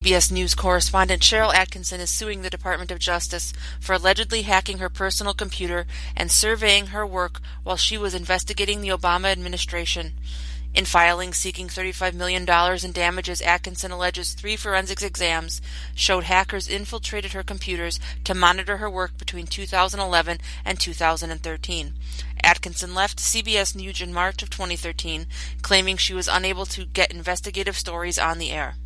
CBS News correspondent Cheryl Atkinson is suing the Department of Justice for allegedly hacking her personal computer and surveying her work while she was investigating the Obama administration. In filings seeking $35 million in damages, Atkinson alleges 3 forensics exams showed hackers infiltrated her computers to monitor her work between 2011 and 2013. Atkinson left CBS News in March of 2013, claiming she was unable to get investigative stories on the air.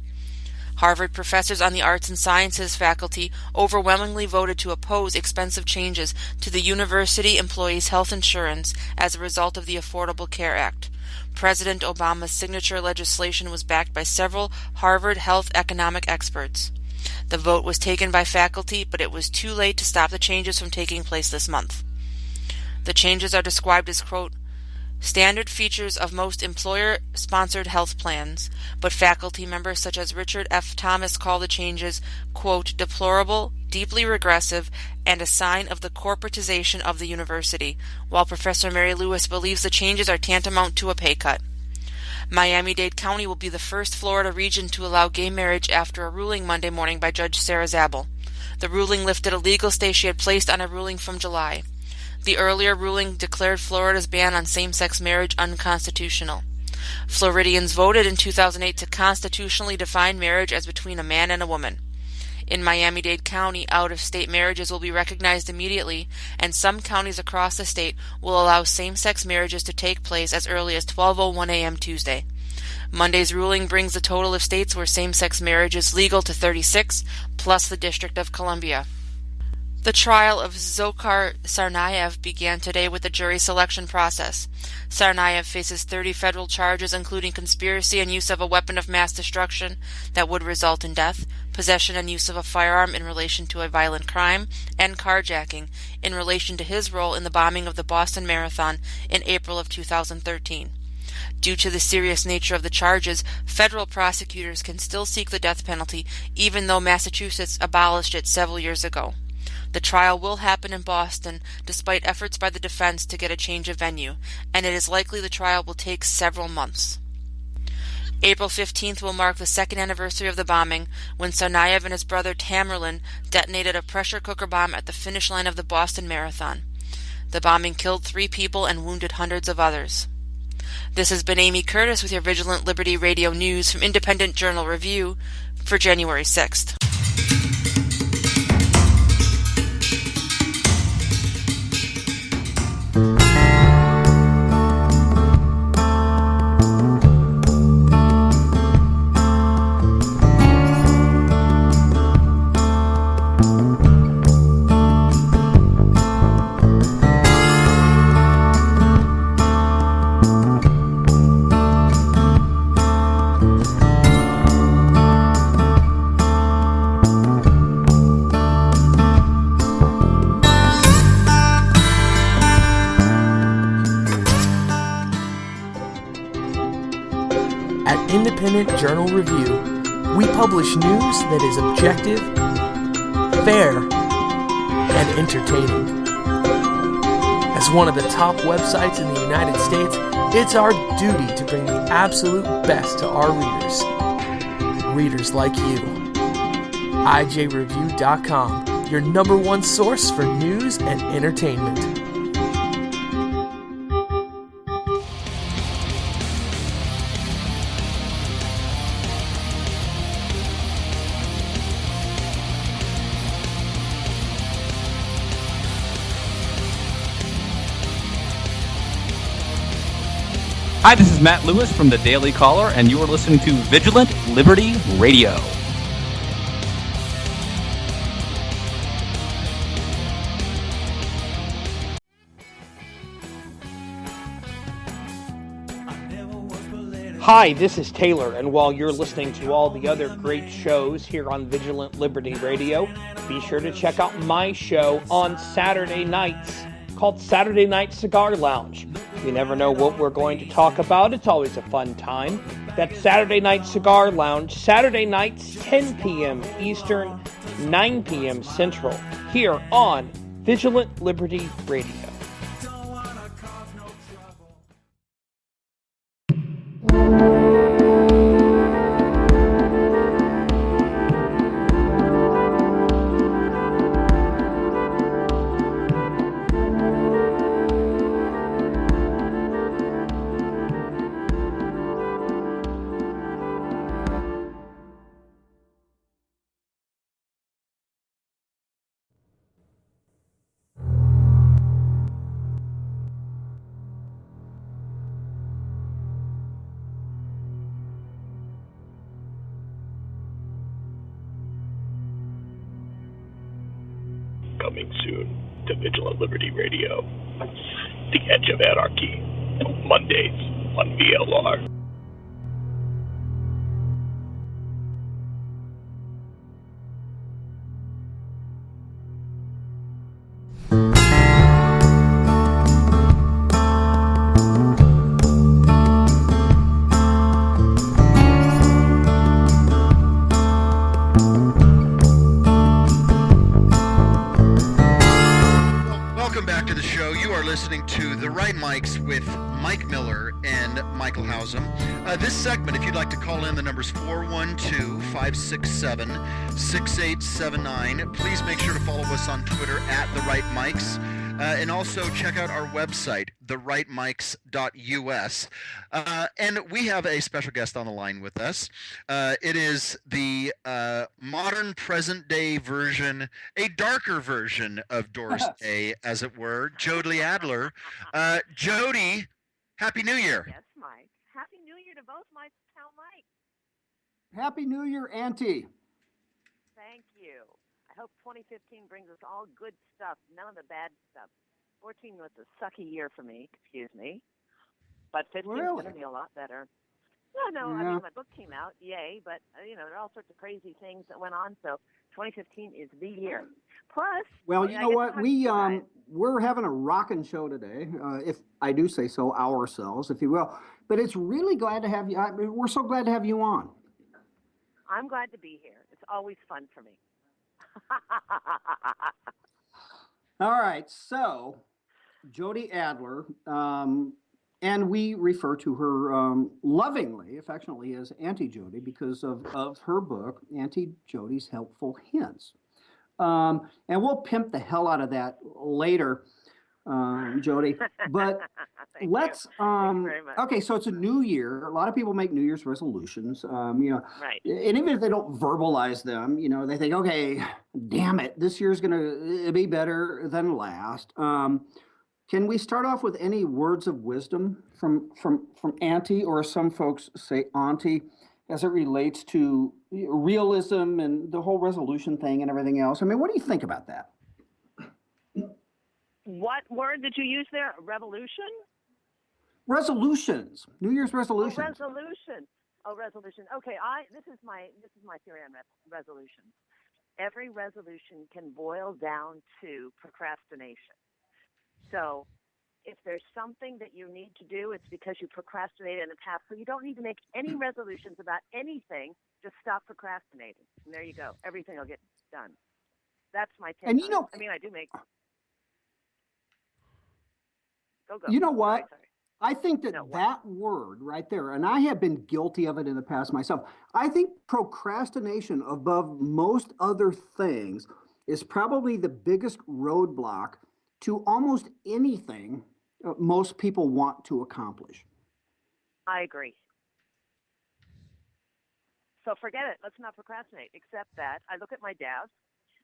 Harvard professors on the arts and sciences faculty overwhelmingly voted to oppose expensive changes to the university employees' health insurance as a result of the Affordable Care Act. President Obama's signature legislation was backed by several Harvard health economic experts. The vote was taken by faculty, but it was too late to stop the changes from taking place this month. The changes are described as, quote, standard features of most employer-sponsored health plans, but faculty members such as Richard F. Thomas call the changes, quote, deplorable, deeply regressive, and a sign of the corporatization of the university, while Professor Mary Lewis believes the changes are tantamount to a pay cut. Miami-Dade County will be the first Florida region to allow gay marriage after a ruling Monday morning by Judge Sarah Zabel. The ruling lifted a legal stay she had placed on a ruling from July. The earlier ruling declared Florida's ban on same-sex marriage unconstitutional. Floridians voted in 2008 to constitutionally define marriage as between a man and a woman. In Miami-Dade County, out-of-state marriages will be recognized immediately, and some counties across the state will allow same-sex marriages to take place as early as 12:01 a.m. Tuesday. Monday's ruling brings the total of states where same-sex marriage is legal to 36, plus the District of Columbia. The trial of Dzhokhar Tsarnaev began today with the jury selection process. Tsarnaev faces 30 federal charges, including conspiracy and use of a weapon of mass destruction that would result in death, possession and use of a firearm in relation to a violent crime, and carjacking in relation to his role in the bombing of the Boston Marathon in April of 2013. Due to the serious nature of the charges, federal prosecutors can still seek the death penalty, even though Massachusetts abolished it several years ago. The trial will happen in Boston, despite efforts by the defense to get a change of venue, and it is likely the trial will take several months. April 15th will mark the second anniversary of the bombing, when Tsarnaev and his brother Tamerlan detonated a pressure cooker bomb at the finish line of the Boston Marathon. The bombing killed 3 people and wounded hundreds of others. This has been Amy Curtis with your Vigilant Liberty Radio News from Independent Journal Review for January 6th. Independent Journal Review, we publish news that is objective, fair, and entertaining. As one of the top websites in the United States, it's our duty to bring the absolute best to our readers like you. IJReview.com, your number one source for news and entertainment. Hi, this is Matt Lewis from the Daily Caller, and you are listening to Vigilant Liberty Radio. Hi, this is Taylor, and while you're listening to all the other great shows here on Vigilant Liberty Radio, be sure to check out my show on Saturday nights called Saturday Night Cigar Lounge. You never know what we're going to talk about. It's always a fun time. That's Saturday Night Cigar Lounge, Saturday nights, 10 p.m. Eastern, 9 p.m. Central, here on Vigilant Liberty Radio. coming soon to Vigilant Liberty Radio. The Edge of Anarchy, Mondays on VLR. Listening to The Right Mics with Mike Miller and Michael Hausum. This segment, if you'd like to call in, the number's 412-567-6879. Please make sure to follow us on Twitter at The Right Mics. And also check out our website, therightmics.us. And we have a special guest on the line with us. It is the modern present-day version, a darker version of Doris Day, as it were, Jody Adler. Jody, Happy New Year. Yes, Mike. Happy New Year to both Mike and Mike. Happy New Year, Auntie. Thank you. I hope 2015 brings us all good stuff, none of the bad stuff. 14 was a sucky year for me, excuse me. But 15 is going to be a lot better. No, I mean, my book came out, yay, but, there are all sorts of crazy things that went on, so 2015 is the year. Plus... Well, you know what, we're having a rockin' show today, if I do say so, ourselves, if you will. But it's really glad to have you, we're so glad to have you on. I'm glad to be here. It's always fun for me. All right, so Jody Adler, and we refer to her lovingly, affectionately, as Auntie Jody because of her book, Auntie Jody's Helpful Hints. And we'll pimp the hell out of that later, Jody. But let's okay, so it's a new year. A lot of people make New Year's resolutions, right. And even if they don't verbalize them, they think, okay, damn it, this year's gonna be better than last. Can we start off with any words of wisdom from Auntie, or some folks say Auntie, as it relates to realism and the whole resolution thing and everything else? I mean, what do you think about that? What word did you use there? Revolution? Resolutions. New Year's resolutions. Resolution. Okay, this is my theory on resolutions. Every resolution can boil down to procrastination. So if there's something that you need to do, it's because you procrastinated in the past. So you don't need to make any resolutions about anything. Just stop procrastinating. And there you go. Everything will get done. That's my take. And I do make... Go. You know what? Sorry. I think that word right there, and I have been guilty of it in the past myself. I think procrastination, above most other things, is probably the biggest roadblock to almost anything most people want to accomplish. I agree. So forget it. Let's not procrastinate, except that I look at my desk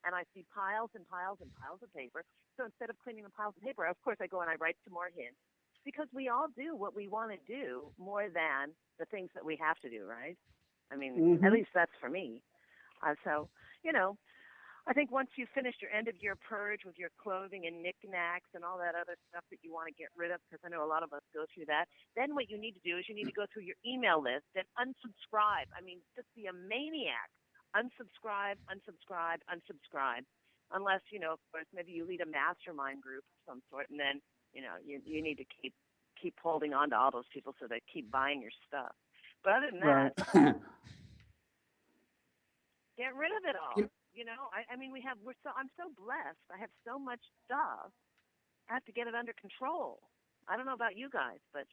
and I see piles and piles and piles of paper. So instead of cleaning the piles of paper, of course, I go and I write some more hints, because we all do what we want to do more than the things that we have to do, right? I mean, At least that's for me. So, I think once you've finished your end-of-year purge with your clothing and knickknacks and all that other stuff that you want to get rid of, because I know a lot of us go through that, then what you need to do is you need to go through your email list and unsubscribe. I mean, just be a maniac. Unsubscribe. Unless, of course, maybe you lead a mastermind group of some sort, and then, you need to keep holding on to all those people so they keep buying your stuff. But other than that, get rid of it all. I'm so blessed. I have so much stuff. I have to get it under control. I don't know about you guys, but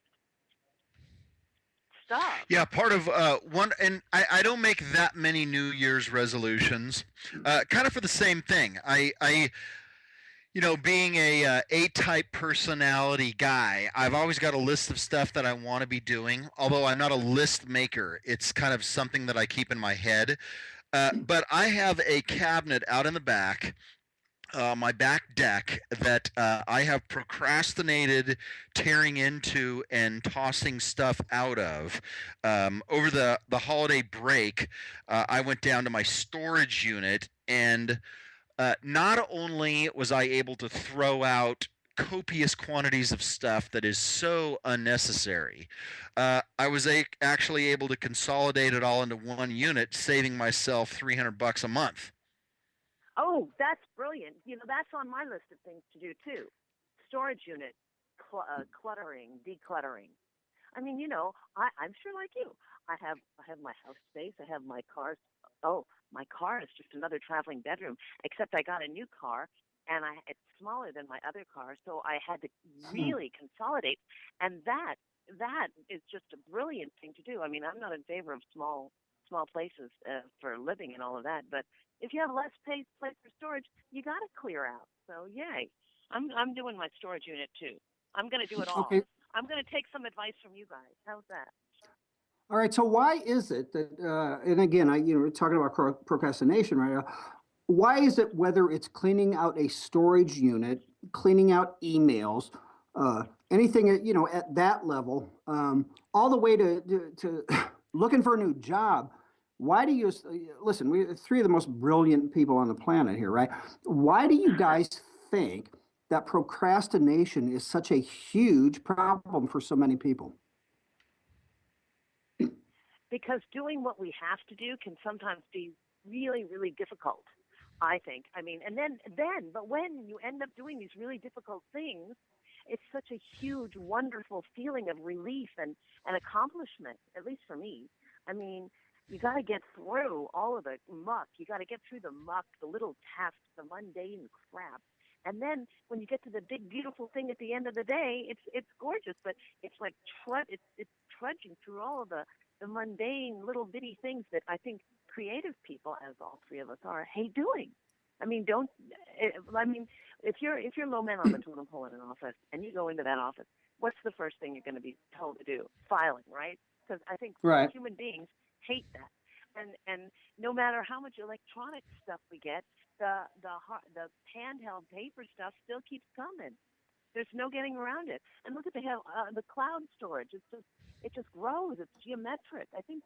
stuff. Yeah, part of one, and I don't make that many New Year's resolutions, kind of for the same thing. I being a A-type personality guy, I've always got a list of stuff that I want to be doing, although I'm not a list maker. It's kind of something that I keep in my head. But I have a cabinet out in the back, my back deck, that I have procrastinated tearing into and tossing stuff out of. Over the holiday break, I went down to my storage unit, and not only was I able to throw out copious quantities of stuff that is so unnecessary, I was actually able to consolidate it all into one unit, saving myself $300 a month. Oh, that's brilliant. That's on my list of things to do too. Storage unit cluttering, decluttering. I mean, I'm sure like you. I have my house space. I have my cars. Oh, my car is just another traveling bedroom. Except I got a new car, and it's smaller than my other car, so I had to really consolidate. And that is just a brilliant thing to do. I mean, I'm not in favor of small places for living and all of that, but if you have less place for storage, you got to clear out. So yay! I'm doing my storage unit too. I'm going to do it all. Okay. I'm going to take some advice from you guys. How's that? All right. So why is it that, and again, we're talking about procrastination right now. Why is it, whether it's cleaning out a storage unit, cleaning out emails, anything at that level, all the way to looking for a new job? Why do you listen? We're three of the most brilliant people on the planet here, right? Why do you guys think that procrastination is such a huge problem for so many people? Because doing what we have to do can sometimes be really, really difficult, I think. I mean, but when you end up doing these really difficult things, it's such a huge, wonderful feeling of relief and accomplishment, at least for me. I mean, you got to get through all of the muck. You got to get through the muck, the little tasks, the mundane crap. And then when you get to the big, beautiful thing at the end of the day, it's gorgeous, but it's like it's trudging through all of the mundane little bitty things that I think creative people, as all three of us are, hate doing. I mean, if you're low man on the totem pole in an office and you go into that office, what's the first thing you're going to be told to do? Filing, right? Because I think human beings hate that. And no matter how much electronic stuff we get, the handheld paper stuff still keeps coming. There's no getting around it. And look at the cloud storage. It just grows. It's geometric. I think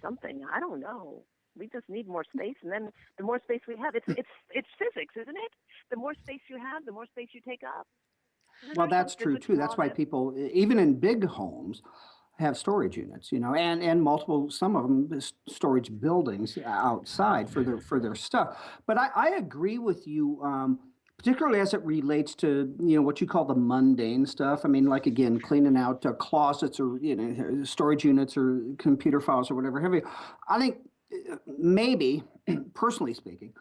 something. I don't know. We just need more space, and then the more space we have, it's physics, isn't it? The more space you have, the more space you take up. Well, that's true too. That's why people, even in big homes, have storage units, and multiple, some of them storage buildings outside for their stuff. But I agree with you, particularly as it relates to what you call the mundane stuff. I mean, like, again, cleaning out closets or storage units or computer files or whatever have you. I think maybe, personally speaking,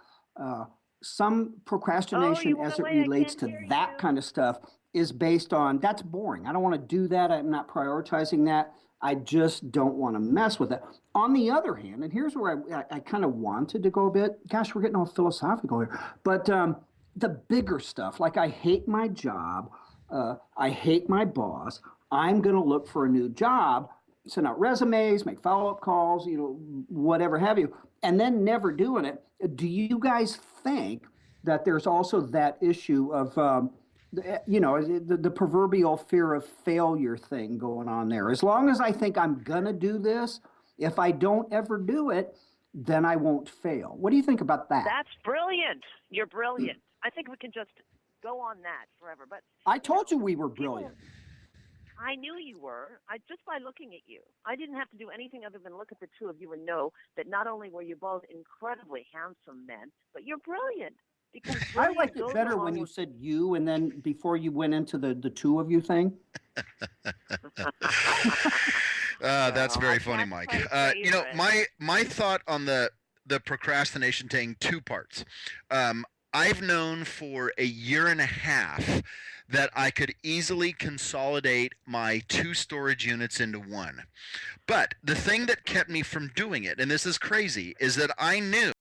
some procrastination as it relates to that kind of stuff is based on, that's boring. I don't want to do that. I'm not prioritizing that. I just don't want to mess with it. On the other hand, and here's where I kind of wanted to go a bit. Gosh, we're getting all philosophical here. But the bigger stuff, like I hate my job. I hate my boss. I'm going to look for a new job, send out resumes, make follow-up calls, whatever have you, and then never doing it. Do you guys think that there's also that issue of the proverbial fear of failure thing going on there? As long as I think I'm going to do this, if I don't ever do it, then I won't fail. What do you think about that? That's brilliant. You're brilliant. I think we can just go on that forever. But I told you we were brilliant. I knew you were. Just by looking at you. I didn't have to do anything other than look at the two of you and know that not only were you both incredibly handsome men, but you're brilliant. I liked it better when you said you, and then before you went into the two of you thing. That's very funny, Mike. My thought on the procrastination thing, two parts. I've known for a year and a half that I could easily consolidate my 2 storage units into one. But the thing that kept me from doing it, and this is crazy, is that I knew